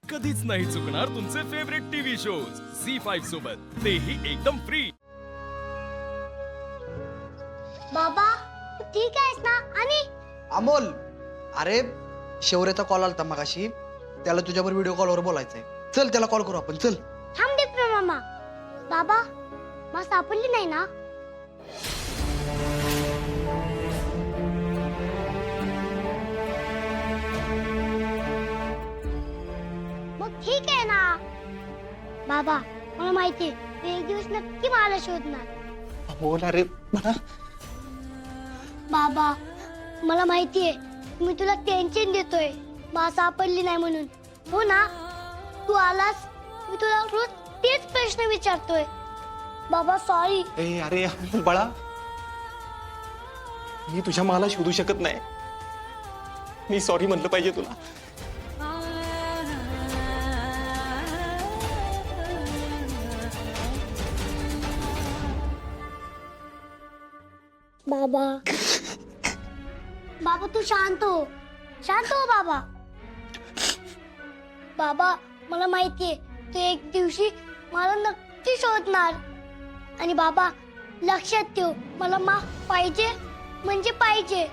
कधीच नाही चुकणार तुमचे फेवरेट टीव्ही शोज झी5 सोबत, तेही एकदम फ्री। बाबा तू ठीक आहेस ना? आणि अमोल, अरे शौर्याचा कॉल आलता मगाशी, त्याला तुझ्यावर व्हिडिओ कॉलवर बोलायचंय। चल त्याला कॉल करू आपण, चल। थांब दीप्र मामा। बाबा मला सापडली नाही ना? मग ठीक आहे ना बाबा, मला माहितीये तू एक दिवस नक्की मला शोधणार। अमोल अरे मला बाबा मला माहितीये मी तुला टेन्शन देतोय मला सापडली नाही म्हणून, हो ना? तू आलास मी तुला रोज तेच प्रश्न विचारतोय। बाबा सॉरी। ए अरे अमोल बाळा, मी तुझ्या माला शोधू शकत नाही। मी सॉरी म्हणलं पाहिजे तुला। बाबा बाबा तू शांत हो, शांत हो बाबा। बाबा मला माहितीये तू एक दिवशी मला नक्की शोधणार, आणि बाबा लक्षात ठेव मला माफ पाहिजे म्हणजे पाहिजे।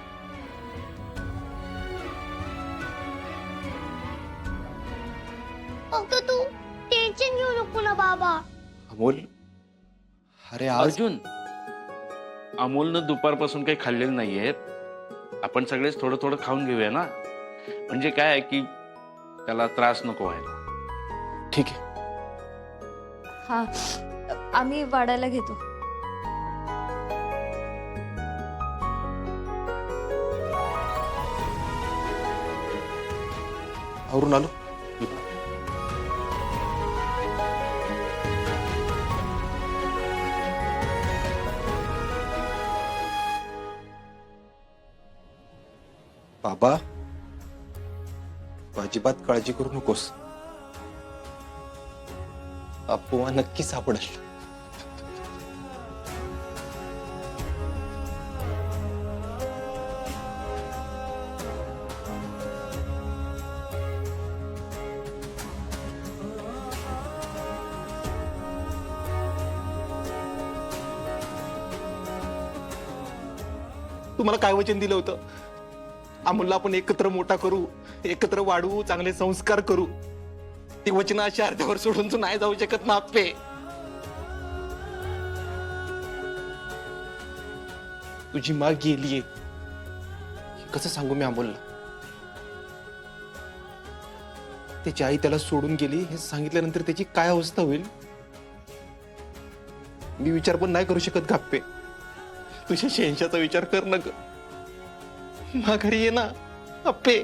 फक्त तू टेन्शन घेऊ नको ना बाबा। अमोल अरे आज अर्जुन, अमोलनं दुपारपासून काही खाल्लेलं नाहीये। आपण सगळेच थोडं थोडं खाऊन घेऊया ना, म्हणजे काय आहे की त्याला त्रास नको व्हायला। ठीक आहे। हा, आम्ही वाढायला घेतो। आवरून आलो। बाबा तू अजिबात काळजी करू नकोस, अप्पू नक्की सापडेल। तुम्हाला काय वचन दिलं होतं? अमोलला आपण एकत्र मोठा करू, एकत्र वाढवू, चांगले संस्कार करू। ती वचन अशी अर्ध्यावर सोडून तू नाही जाऊ शकत ना आप्पे। तुझी माँ गेलीये, कसं सांगू मी अमोलला? त्याची आई त्याला सोडून गेली हे सांगितल्यानंतर त्याची काय अवस्था होईल? मी विचार पण नाही करू शकत गाप्पे। तुझ्या शेंशाचा विचार कर ना ग। माघारी ये ना अप्पे।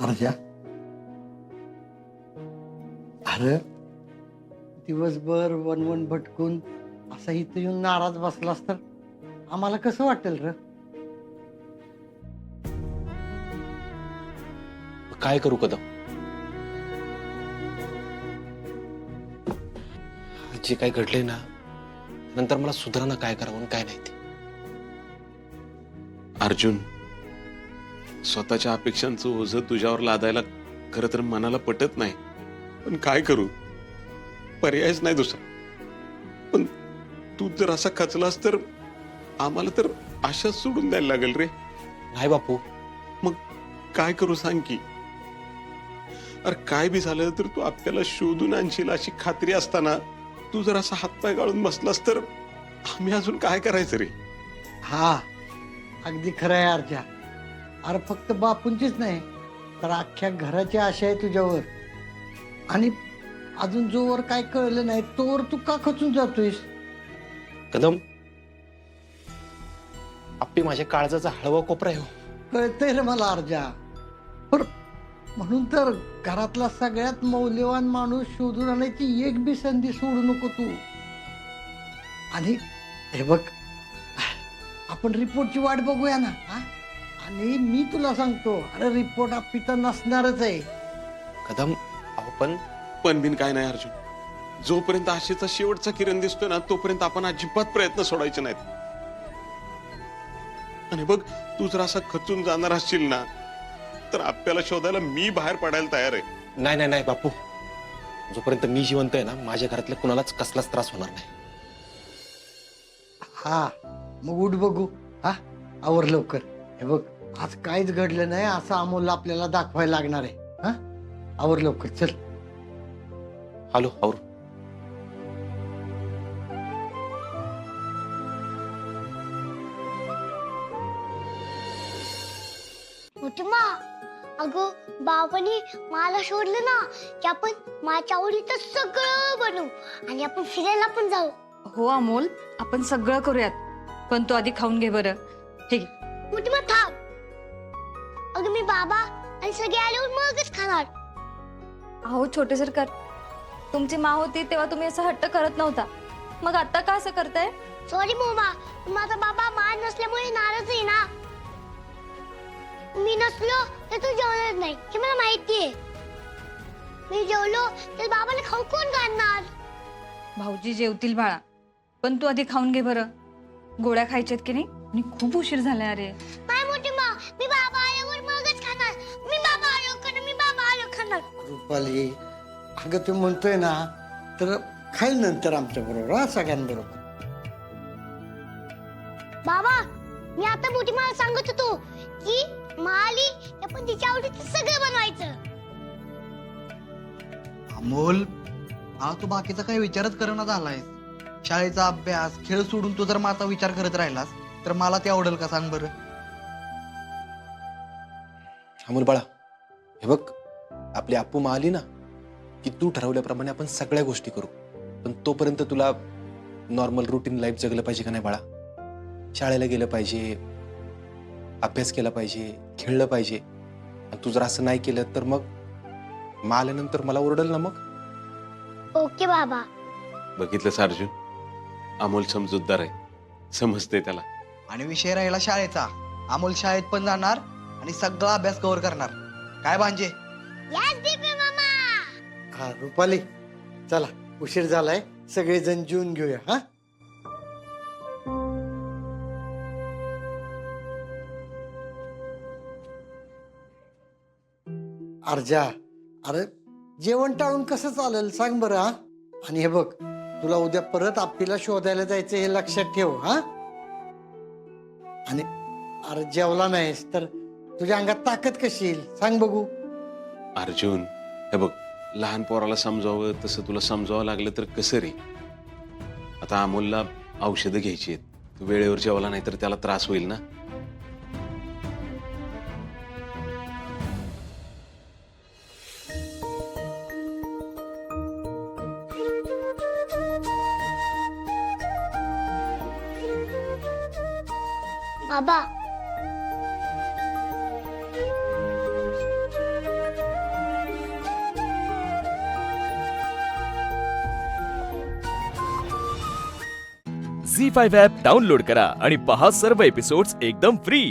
अर्जा, अरे दिवसभर वनवन भटकून असा इथं येऊन नाराज बसलास तर आम्हाला कसं वाटेल र? काय करू कदम? जे काय घडले ना, नंतर मला सुधारणा काय करावं आणि काय नाही ते। अर्जुन, स्वतःच्या अपेक्षांचं ओझं तुझ्यावर लादायला खरं तर मनाला पटत नाही, पण काय करू, पर्यायच नाही दुसरा। पण तू जर असा खचलास तर आम्हाला तर आशाच सोडून द्यायला लागेल रे। नाही बापू, मग काय करू सांग की? अरे काय बी झालं तर तू आपल्याला शोधून आणशील अशी खात्री असताना तू जर असा हातपाय गाळून बसलास तर आम्ही अजून काय करायचं रे? हा अगदी खरं आहे अर्जा। अरे फक्त बापूंचीच नाही तर अख्ख्या घराची आशा आहे तुझ्यावर, आणि अजून जोवर काय कळलं नाही तोवर तू का खचून जातोयस? कदम, आप्पे माझ्या काळजाचा हळवा कोपरा आहे हो। कळतंय रे मला अर्जा, पण म्हणून तर घरातला सगळ्यात मौल्यवान माणूस शोधून आणायची एक बी संधी सोडू नको तू। आणि हे बघ, आपण रिपोर्टची वाट बघूया ना, हा? आणि मी तुला सांगतो, अरे रिपोर्ट आप्पीचा नसणारच आहे. कदम अहो पण पण बिन काय नाही अर्जुन, जोपर्यंत आशेचा शेवटचा किरण दिसतोय ना तोपर्यंत आपण अजिबात प्रयत्न सोडायचे नाहीत. आणि बघ, तू जर असा खचून जाणार असशील ना तर आपल्याला शोधायला मी बाहेर पडायला तयार आहे. नाही नाही नाही बापू, जोपर्यंत मी जिवंत आहे ना माझ्या घरातल्या कुणालाच कसलाच त्रास होणार नाही. हा मग उठ बघू. हा आवर लवकर. हे बघ, आज काहीच घडलं नाही असं अमोलला आपल्याला दाखवायला लागणार आहे. हा आवर लवकर, चल. हॅलो आवर. मोठीमा, अगं बाबांनी मला सोडलं ना की आपण माझ्या आवडीचं सगळं बनवू आणि आपण फिरायला पण जाऊ. हो अमोल, आपण सगळं करूयात, पण तू आधी खाऊन घे बरं. ठीक आहे. मोठीमा थांब. अगं मी बाबा आणि सगळे आल्यावर मगच खाणार. अहो छोटे सरकार, तुमची माँ होती तेव्हा तुम्ही असं हट्ट करत नव्हता, मग आता का असं करताय? सॉरी मोमा, माझा बाबा मान नसल्यामुळे नाराज आहे ना. मी नसलो तर तू जेवणार नाही हे मला माहितीये. मी जेवलो तर बाबाला खाऊ कोण घालणार? भाऊजी जेवतील बाळा, पण तू आधी खाऊन घे बरं. गोळ्या खायच्यात की नाही, आणि खूप उशीर झालाय. अरे नाही मोठीमा, मी बाबा आल्यावर मगच खाणार. मी बाबा आलो खाणार. रुपाली, अगं तू म्हणतोय ना तर खाईल नंतर आमच्या बरोबर. हा सगळ्यांबरोबर. बाबा, मी आता मोठीमा सांगत होतो की माली आपण तिच्या आवडीचं सगळं बनवायचं. अमोल, हा तू बाकीचा काही विचारच करण्यात आलाय. शाळेचा अभ्यास खेळ सोडून तू जर माझा विचार करत राहिलास तर मला ते आवडेल का सांग बरं? अमोल बाळा, हे बघ, आपली आप्पू मा आली ना की तू ठरवल्याप्रमाणे आपण सगळ्या गोष्टी करू. पण तोपर्यंत तुला नॉर्मल रुटीन लाईफ जगलं पाहिजे का नाही बाळा? शाळेला गेलं पाहिजे, अभ्यास केला पाहिजे, खेळलं पाहिजे. आणि तू जर असं नाही केलं तर मग मा आल्यानंतर मला ओरडल ना मग. ओके बाबा. बघितलंस अर्जुन, अमोल समजूतदार आहे, समजते त्याला. आणि विषय राहिला शाळेचा, अमोल शाळेत पण जाणार आणि सगळा अभ्यास कव्हर करणार. काय भांजे? यस दीपे मामा. हा रुपाली, चला उशीर झालाय, सगळेजण जेवून घेऊया. हा अर्जा, अरे जेवण टाळून कसं चालेल सांग बरं. हा आणि हे बघ, तुला उद्या परत आपल्याला शोधायला जायचं हे लक्षात ठेव. हा आणि अरे जेवला नाहीस तर तुझ्या अंगात ताकद कशी येईल सांग बघू. अर्जुन, हे बघ, लहान पोराला समजावं तसं तुला समजावं लागलं तर कसं रे? आता अमोलला औषधं घ्यायची आहेत, तू वेळेवर जेवला नाही तर त्याला त्रास होईल ना. बाबा, झी 5 ॲप डाउनलोड करा आणि पहा सर्व एपिसोड्स एकदम फ्री.